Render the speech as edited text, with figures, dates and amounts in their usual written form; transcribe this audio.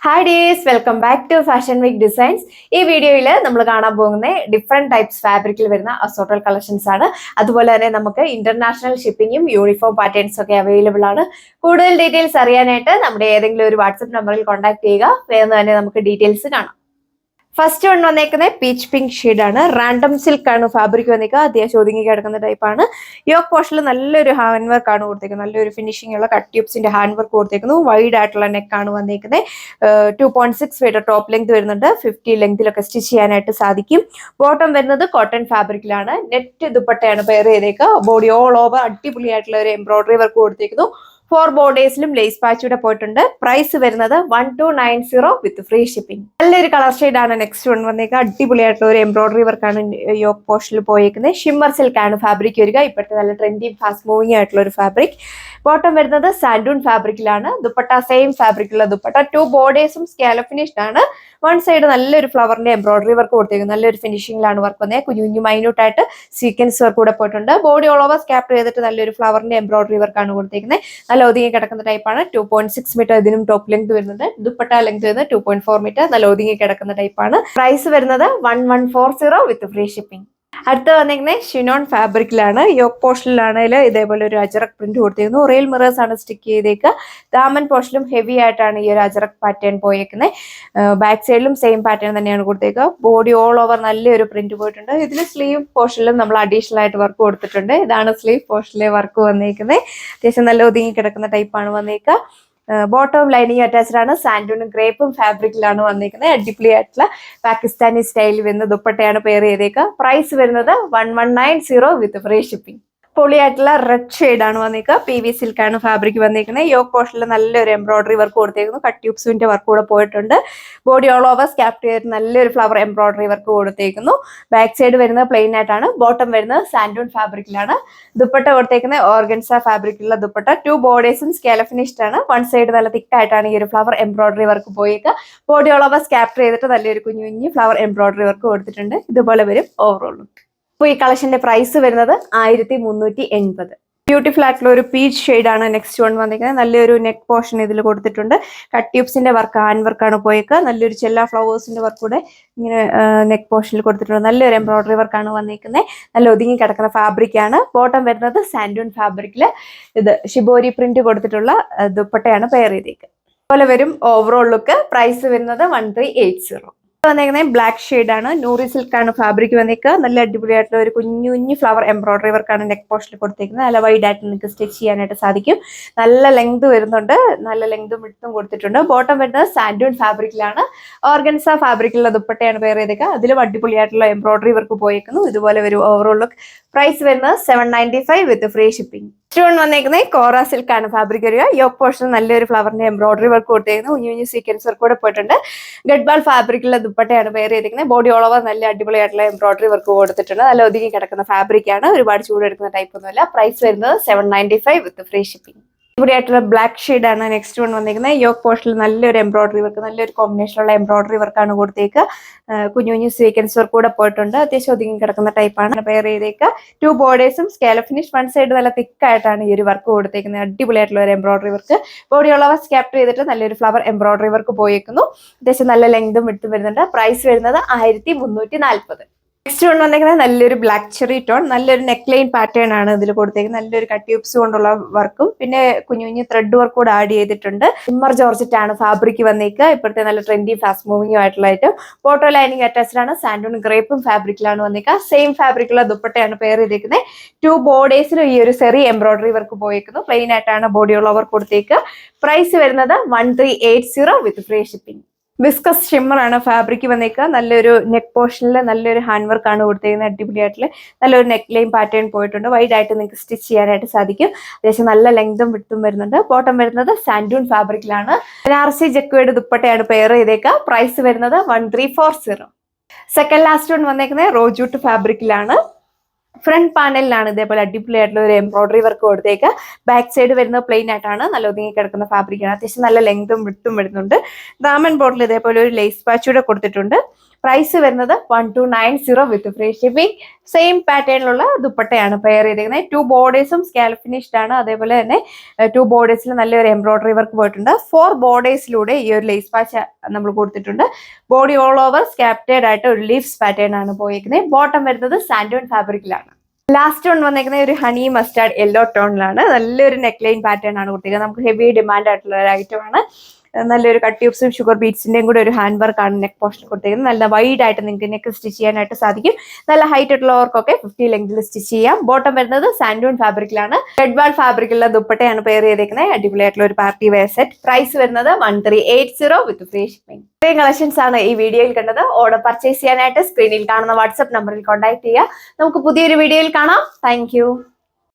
Hi days, welcome back to fashion week designs. ഈ വീഡിയോയിൽ നമ്മൾ കാണാൻ പോകുന്ന ഡിഫറെന്റ് ടൈപ്സ് ഫാബ്രിക്കിൽ വരുന്ന അസോർട്ടഡ് കളക്ഷൻസ് ആണ്. അതുപോലെ തന്നെ നമുക്ക് ഇന്റർനാഷണൽ ഷിപ്പിംഗും യൂണിഫോം പാറ്റേൺസ് ഒക്കെ അവൈലബിൾ ആണ്. കൂടുതൽ ഡീറ്റെയിൽസ് അറിയാനായിട്ട് നമ്മുടെ ഏതെങ്കിലും ഒരു വാട്സ്ആപ്പ് നമ്പറിൽ കോൺടാക്ട് ചെയ്യുക. വേഗം തന്നെ നമുക്ക് ഡീറ്റെയിൽസ് കാണാം. ഫസ്റ്റ് വൺ വന്നേക്കുന്നത് പീച്ച് പിങ്ക് ഷെയ്ഡ് ആണ്. റാൻഡം സിൽക്ക് ആണ് ഫാബ്രിക് വന്നേക്കുക. അത്യാവശ്യം ഒതുങ്ങി കിടക്കുന്ന ടൈപ്പാണ്. യോക്ക് പോർഷനിൽ നല്ലൊരു ഹാൻഡ് വർക്ക് ആണ് കൊടുത്തേക്കുന്നത്. നല്ലൊരു ഫിനിഷിംഗ് ഉള്ള കട്ട് ട്യൂബ്സിന്റെ ഹാൻഡ് വർക്ക് കൊടുത്തേക്കുന്നു. വൈഡ് ആയിട്ടുള്ള നെക്ക് ആണ് വന്നേക്കുന്നത്. 2.6 മീറ്റർ ടോപ്പ് ലെങ്ത് വരുന്നുണ്ട്. 50 ലെങ്തിലൊക്കെ സ്റ്റിച്ച് ചെയ്യാനായിട്ട് സാധിക്കും. ബോട്ടം വരുന്നത് കോട്ടൺ ഫാബ്രിക്കിലാണ്. നെറ്റ് ദുപ്പട്ടയാണ് പെയർ ചെയ്തേക്കുക. ബോഡി ഓൾ ഓവർ അടിപൊളിയായിട്ടുള്ള ഒരു എംബ്രോയിഡറി വർക്ക് കൊടുത്തേക്കുന്നു. 4 ബോർഡേഴ്സിലും ലേസ് പാച്ചൂടെ പോയിട്ടുണ്ട്. പ്രൈസ് വരുന്നത് 1290 വിത്ത് ഫ്രീ ഷിപ്പിംഗ്. നല്ലൊരു കളർ ഷെയ്ഡ് ആണ് നെക്സ്റ്റ് വൺ വന്നേക്കുക. അടിപൊളിയായിട്ടുള്ള ഒരു എംബ്രോയിഡറി വർക്കാണ് യോക്ക് പോർഷനിൽ പോയേക്കുന്നത്. ഷിമ്മർ സിൽക്ക് ആണ് ഫാബ്രിക് വരിക. ഇപ്പോഴത്തെ നല്ല ട്രെൻഡി ഫാസ്റ്റ് മൂവിങ് ആയിട്ടുള്ള ഒരു ഫാബ്രിക്. ബോട്ടം വരുന്നത് സാൻഡൂൺ ഫാബ്രിക്കിലാണ്. ദുപ്പട്ട സെയിം ഫാബ്രിക്കുള്ള ദുപ്പട്ട. 2 ബോർഡേഴ്സും സ്കാലപ്പ് ഫിനിഷ്ഡ് ആണ്. വൺ സൈഡ് നല്ലൊരു ഫ്ലവറിന്റെ എംബ്രോയിഡറി വർക്ക് കൊടുത്തേക്കുന്നത്. നല്ലൊരു ഫിനിഷിംഗിലാണ് വർക്ക് വന്നത്. കുഞ്ഞു കുഞ്ഞു മൈന്യൂട്ട് ആയിട്ട് സീക്വൻസ് വർക്ക് കൂടെ പോയിട്ടുണ്ട്. ബോഡി ഓൾ ഓവർ സ്കാപ്പ് ചെയ്തിട്ട് നല്ലൊരു ഫ്ലവറിന്റെ എംബ്രോയിഡറി വർക്കാണ് കൊടുത്തേക്കുന്നത്. നല്ല ഒതുങ്ങി കിടക്കുന്ന ടൈപ്പാണ്. 2.6 മീറ്റർ ഇതിനും ടോപ്പ് ലെങ്ത് വരുന്നുണ്ട്. ദുപ്പട്ട ലെങ്ത് വരുന്നത് 2.4 മീറ്റർ. നല്ല ഒതുങ്ങി കിടക്കുന്ന ടൈപ്പാണ്. പ്രൈസ് വരുന്നത് 1140 വിത്ത് ഫ്രീ ഷിപ്പിംഗ്. അടുത്ത് വന്നിരിക്കുന്നത് ഷിനോൺ ഫാബ്രിക്കിലാണ്. യോക്ക് പോർഷനിലാണെങ്കിൽ ഇതേപോലെ ഒരു അജറക് പ്രിന്റ് കൊടുത്തിരിക്കുന്നു. റിയൽ മിറേഴ്സ് ആണ് സ്റ്റിക്ക് ചെയ്തേക്കുക. ദാമൻ പോർഷനിലും ഹെവി ആയിട്ടാണ് ഈ ഒരു അജറക് പാറ്റേൺ പോയേക്കുന്നത്. ബാക്ക് സൈഡിലും സെയിം പാറ്റേൺ തന്നെയാണ് കൊടുത്തേക്കുക. ബോഡി ഓൾ ഓവർ നല്ലൊരു പ്രിന്റ് പോയിട്ടുണ്ട്. ഇതിൽ സ്ലീവ് പോർഷനിലും നമ്മൾ അഡീഷണൽ ആയിട്ട് വർക്ക് കൊടുത്തിട്ടുണ്ട്. ഇതാണ് സ്ലീവ് പോർഷനിലെ വർക്ക് വന്നേക്കുന്നത്. അത്യാവശ്യം നല്ല ഒതുങ്ങി കിടക്കുന്ന ടൈപ്പാണ് വന്നേക്കുക. ബോട്ടം ലൈനിങ് അറ്റാച്ച്ഡ് ആണ്. സാൻഡൂണും ഗ്രേപ്പും ഫാബ്രിക്കിലാണ് വന്നിരിക്കുന്നത്. അടിപൊളിയായിട്ടുള്ള പാകിസ്ഥാനി സ്റ്റൈലിൽ വരുന്ന ദുപ്പട്ടയാണ് പെയർ ചെയ്തേക്കുക. പ്രൈസ് വരുന്നത് 1190 വിത്ത് ഫ്രീ ഷിപ്പിംഗ്. പൊളിയായിട്ടുള്ള റെഡ് ഷെയ്ഡ് ആണ് വന്നേക്കുക. PV സിൽക്ക് ആണ് ഫാബ്രിക് വന്നിരിക്കുന്നത്. യോക്ക് പോർഷനിൽ നല്ലൊരു എംബ്രോയിഡറി വർക്ക് കൊടുത്തേക്കുന്നു. കട്ട് ട്യൂബ്സിന്റെ വർക്ക് കൂടെ പോയിട്ടുണ്ട്. ബോഡി ഓൾ ഓവർ സ്കാപ്പ് ചെയ്തിട്ട് നല്ലൊരു ഫ്ലവർ എംബ്രോയിഡറി വർക്ക് കൊടുത്തേക്കുന്നു. ബാക്ക് സൈഡ് വരുന്നത് പ്ലെയിൻ ആയിട്ടാണ്. ബോട്ടം വരുന്നത് സാൻഡൂൺ ഫാബ്രിക്കിലാണ്. ദുപ്പട്ട കൊടുത്തേക്കുന്നത് ഓർഗൻസ ഫാബ്രിക്കുള്ള ദുപ്പട്ട. 2 ബോർഡേഴ്സും സ്കാലപ്പ് ഫിനിഷ്ഡ് ആണ്. വൺ സൈഡ് നല്ല തിക്ക് ആയിട്ടാണ് ഈ ഒരു ഫ്ലവർ എംബ്രോയിഡറി വർക്ക് പോയേക്കുക. ബോഡി ഓൾ ഓവർ സ്കാപ്പ് ചെയ്തിട്ട് നല്ലൊരു കുഞ്ഞു കുഞ്ഞു ഫ്ലവർ എംബ്രോയിഡറി വർക്ക് കൊടുത്തിട്ടുണ്ട്. ഇതുപോലെ വരും ഓവറോൾ ലുക്ക്. അപ്പോൾ ഈ കളക്ഷന്റെ പ്രൈസ് വരുന്നത് 1380. ബ്യൂട്ടിഫുൾ ആയിട്ടുള്ള ഒരു പീച്ച് ഷെയ്ഡ് ആണ് നെക്സ്റ്റ് വൺ വന്നിരിക്കുന്നത്. നല്ലൊരു നെക്ക് പോർഷൻ ഇതിൽ കൊടുത്തിട്ടുണ്ട്. കട്ട് ട്യൂബ്സിന്റെ വർക്ക് ഹാൻഡ് വർക്കാണ് പോയേക്കുക. നല്ലൊരു ചെല്ല ഫ്ലവേഴ്സിന്റെ വർക്ക് കൂടെ ഇങ്ങനെ നെക്ക് പോർഷനിൽ കൊടുത്തിട്ടുണ്ട്. നല്ലൊരു എംബ്രോയിഡറി വർക്കാണ് വന്നിരിക്കുന്നത്. നല്ല ഒതുങ്ങി കിടക്കുന്ന ഫാബ്രിക് ആണ്. ബോട്ടം വരുന്നത് സാൻഡൂൺ ഫാബ്രിക്കില് ഇത് ഷിബോരി പ്രിന്റ് കൊടുത്തിട്ടുള്ള ദുപ്പട്ടയാണ് പെയർ ചെയ്തേക്കുക. അതുപോലെ വരും ഓവറോൾ ലുക്ക്. പ്രൈസ് വരുന്നത് 1380. വന്നേക്കുന്നത് ബ്ലാക്ക് ഷെയ്ഡ് ആണ്. നൂറി സിൽക്ക് ആണ് ഫാബ്രിക് വന്നേക്കുക. നല്ല അടിപൊളിയായിട്ടുള്ള ഒരു കുഞ്ഞു കുഞ്ഞു ഫ്ലവർ എംബ്രോയിഡറി വർക്കാണ് നെക്ക് പോർഷനിൽ കൊടുത്തേക്കുന്നത്. നല്ല വൈഡ് ആയിട്ട് നിങ്ങൾക്ക് സ്റ്റിച്ച് ചെയ്യാനായിട്ട് സാധിക്കും. നല്ല ലെങ്ത് വരുന്നുണ്ട്. നല്ല ലെങ്തും വിഡ്ത്തും കൊടുത്തിട്ടുണ്ട്. ബോട്ടം വരുന്നത് സാൻഡൂൺ ഫാബ്രിക്കിലാണ്. ഓർഗൻസ ഫാബ്രിക്കുള്ള ദുപ്പട്ടയാണ് പെയർ ചെയ്തേക്കുക. അതിലും അടിപൊളിയായിട്ടുള്ള എംബ്രോയിഡറി വർക്ക് പോയേക്കുന്നു. ഇതുപോലെ ഒരു ഓവറോൾ ലുക്ക്. പ്രൈസ് വരുന്നത് 795 വിത്ത് ഫ്രീ ഷിപ്പിംഗ്. നെക്സ്റ്റ് വന്നേക്കുന്നത് കോറ സിൽക്ക് ആണ് ഫാബ്രിക് വരിക. യോക്ക് പോർഷൻ നല്ലൊരു ഫ്ലവറിന്റെ എംബ്രോയിഡറി വർക്ക് കൊടുത്തേക്കുന്നു. കുഞ്ഞു കുഞ്ഞു സീക്വൻസ് വർക്ക് കൂടെ പോയിട്ടുണ്ട്. ഗഡ്ബാൾ ഫാബ്രിക്കുള്ള ദുപ്പട്ടയാണ് പെയർ ചെയ്തിരിക്കുന്നത്. ബോഡി ഓൾ ഓവർ നല്ല അടിപൊളിയായിട്ടുള്ള എംബ്രോയിഡറി വർക്ക് കൊടുത്തിട്ടുണ്ട്. നല്ല ഒതുങ്ങി കിടക്കുന്ന ഫാബ്രിക് ആണ്. ഒരുപാട് ചൂടെടുക്കുന്ന ടൈപ്പ് ഒന്നുമില്ല. പ്രൈസ് വരുന്നത് 795 വിത്ത് ഫ്രീ ഷിപ്പിംഗ്. ഇവിടെയായിട്ടുള്ള ബ്ലാക്ക് ഷെയ്ഡ് ആണ് നെക്സ്റ്റ് വൺ വന്നിരിക്കുന്നത്. യോക്ക് പോർഷനിൽ നല്ലൊരു എംബ്രോയിഡറി വർക്ക്, നല്ലൊരു കോമ്പിനേഷനുള്ള എംബ്രോയിഡറി വർക്കാണ് കൊടുത്തേക്കുക. കുഞ്ഞു കുഞ്ഞു സീക്വൻസ് വർക്ക് കൂടെ പോയിട്ടുണ്ട്. അത്യാവശ്യം ഒതുങ്ങി കിടക്കുന്ന ടൈപ്പാണ് പെയർ ചെയ്തേക്കുക. 2 ബോർഡേഴ്സും സ്കാലപ്പ് ഫിനിഷ്. വൺ സൈഡ് നല്ല തിക്കായിട്ടാണ് ഈ ഒരു വർക്ക് കൊടുത്തേക്കുന്നത്. അടിപൊളിയായിട്ടുള്ള ഒരു എംബ്രോയിഡറി വർക്ക്. ബോഡി ഉള്ളവർ സ്കാപ്പ് ചെയ്തിട്ട് നല്ലൊരു ഫ്ലവർ എംബ്രോയിഡറി വർക്ക് പോയേക്കുന്നു. അത്യാവശ്യം നല്ല ലെങ്തും വിട്ടും വരുന്നുണ്ട്. പ്രൈസ് വരുന്നത് 1340. നെക്സ്റ്റ് വൺ വന്നേക്കുന്നത് നല്ലൊരു ബ്ലാക്ക് ചെറി ടോൺ. നല്ലൊരു നെക്ക് ലൈൻ പാറ്റേൺ ആണ് ഇതിൽ കൊടുത്തേക്കുന്നത്. നല്ലൊരു കട്ട് ട്യൂബ്സ് കൊണ്ടുള്ള വർക്കും പിന്നെ കുഞ്ഞു കുഞ്ഞു ത്രെഡ് വർക്ക് കൂടെ ആഡ് ചെയ്തിട്ടുണ്ട്. ഷിമ്മർ ജോർജറ്റ് ആണ് ഫാബ്രിക് വന്നേക്കുക. ഇപ്പോഴത്തെ നല്ല ട്രെൻഡി ഫാസ്റ്റ് മൂവിംഗ് ആയിട്ടുള്ള ഐറ്റം. ബോട്ടോ ലൈനിങ് അറ്റാച്ച്ഡ് ആണ്. സാൻഡൂൺ ഗ്രേപ്പും ഫാബ്രിക്കിലാണ് വന്നേക്കുക. സെയിം ഫാബ്രിക്കുള്ള ദുപ്പട്ടയാണ് പെയർ ചെയ്തേക്കുന്നത്. 2 ബോർഡേഴ്സിലും ഈ ഒരു സെറി എംബ്രോയിഡറി വർക്ക് പോയേക്കുന്നു. പ്ലെയിൻ ആയിട്ടാണ് ബോഡി ഉള്ള വർക്ക് കൊടുത്തേക്കുക. പ്രൈസ് വരുന്നത് 1380 വിത്ത് ഫ്രീ ഷിപ്പിംഗ്. വിസ്കസ് ഷിമ്മർ ആണ് ഫാബ്രിക് വന്നേക്കുക. നല്ലൊരു നെക്ക് പോർഷനിൽ നല്ലൊരു ഹാൻഡ് വർക്ക് ആണ് കൊടുത്തേക്കുന്നത്. അടിപൊളിയായിട്ടുള്ള നല്ലൊരു നെക്ക് ലൈൻ പാറ്റേൺ പോയിട്ടുണ്ട്. വൈഡ് ആയിട്ട് നിങ്ങൾക്ക് സ്റ്റിച്ച് ചെയ്യാനായിട്ട് സാധിക്കും. അത്യാവശ്യം നല്ല ലെങ്തും വിട്ടും വരുന്നുണ്ട്. ബോട്ടം വരുന്നത് സാൻഡൂൺ ഫാബ്രിക്കിലാണ്. ബനാറസി ജക്വേഡ് ദുപ്പട്ടയാണ് പെയർ ചെയ്തേക്കുക. പ്രൈസ് വരുന്നത് 1340. സെക്കൻഡ് ലാസ്റ്റ് വൺ വന്നേക്കുന്നത് റോജൂട്ട് ഫാബ്രിക്കിലാണ്. ഫ്രണ്ട് പാനലിലാണ് ഇതേപോലെ അടിപൊളിയായിട്ടുള്ള ഒരു എംബ്രോയിഡറി വർക്ക് കൊടുത്തേക്കുക. ബാക്ക് സൈഡ് വരുന്നത് പ്ലെയിൻ ആയിട്ടാണ്. നല്ല ഒതുങ്ങി കിടക്കുന്ന ഫാബ്രിക്കാണ്. അത്യാവശ്യം നല്ല ലെങ്തും വിട്ടും വരുന്നുണ്ട്. ദാമൻ ബോർഡിൽ ഇതേപോലെ ഒരു ലേസ് പാച്ച് കൂടെ കൊടുത്തിട്ടുണ്ട്. പ്രൈസ് വരുന്നത് 1290 വിത്ത് ഫ്രീ ഷിപ്പിംഗ്. സെയിം പാറ്റേണിലുള്ള ദുപ്പട്ടയാണ് പെയർ ചെയ്തിരിക്കുന്നത്. 2 ബോർഡേഴ്സും സ്കാലപ്പ് ഫിനിഷ്ഡ് ആണ്. അതേപോലെ തന്നെ 2 ബോർഡേഴ്സിൽ നല്ലൊരു എംബ്രോയിഡറി വർക്ക് പോയിട്ടുണ്ട്. 4 ബോർഡേഴ്സിലൂടെ ഈ ഒരു ലേസ് പാച്ച് നമ്മൾ കൊടുത്തിട്ടുണ്ട്. ബോഡി ഓൾ ഓവർ സ്കാപ്റ്റഡ് ആയിട്ട് ഒരു ലീവ്സ് പാറ്റേൺ ആണ് പോയിരിക്കുന്നത്. ബോട്ടം വരുന്നത് സാൻഡോൺ ഫാബ്രിക്കിലാണ്. ലാസ്റ്റ് വൺ വന്നേക്കുന്നത് ഒരു ഹണി മസ്റ്റാർഡ് യെല്ലോ ടോണിലാണ്. നല്ലൊരു നെക്ക് ലൈൻ പാറ്റേൺ ആണ് കൊടുത്തിരിക്കുന്നത്. നമുക്ക് ഹെവി ഡിമാൻഡ് ആയിട്ടുള്ള ഒരു ഐറ്റം ആണ്. നല്ലൊരു കട്ട് ട്യൂബ്സും ഷുഗർ ബീഡ്സിന്റെയും കൂടെ ഒരു ഹാൻഡ് വർക്ക് ആണ് നെക്ക് പോർഷൻ കൊടുത്തിരിക്കുന്നത്. നല്ല വൈഡ് ആയിട്ട് നിങ്ങൾക്ക് നെക്ക് സ്റ്റിച്ച് ചെയ്യാനായിട്ട് സാധിക്കും. നല്ല ഹൈറ്റ് ആയിട്ടുള്ളവർക്കൊക്കെ 50 ലെങ്തിൽ സ്റ്റിച്ച് ചെയ്യാം. ബോട്ടം വരുന്നത് സാൻഡൂൺ ഫാബ്രിക്കിലാണ്. റെഡ് വാൾ ഫാബ്രിക്കുള്ള ദുപ്പട്ടയാണ് പെയർ ചെയ്തേക്കുന്നത്. അടിപൊളിയായിട്ടുള്ള ഒരു പാർട്ടി വെയർ സെറ്റ്. പ്രൈസ് വരുന്നത് 1380 വിത്ത് ഫ്രീ ഷിപ്പിംഗ്. ഇത്രയും കളക്ഷൻസ് ആണ് ഈ വീഡിയോയിൽ കണ്ടത്. ഓർഡർ പർച്ചേസ് ചെയ്യാനായിട്ട് സ്ക്രീനിൽ കാണുന്ന വാട്സ്ആപ്പ് നമ്പറിൽ കോൺടാക്ട് ചെയ്യുക. നമുക്ക് പുതിയൊരു വീഡിയോയിൽ കാണാം. താങ്ക്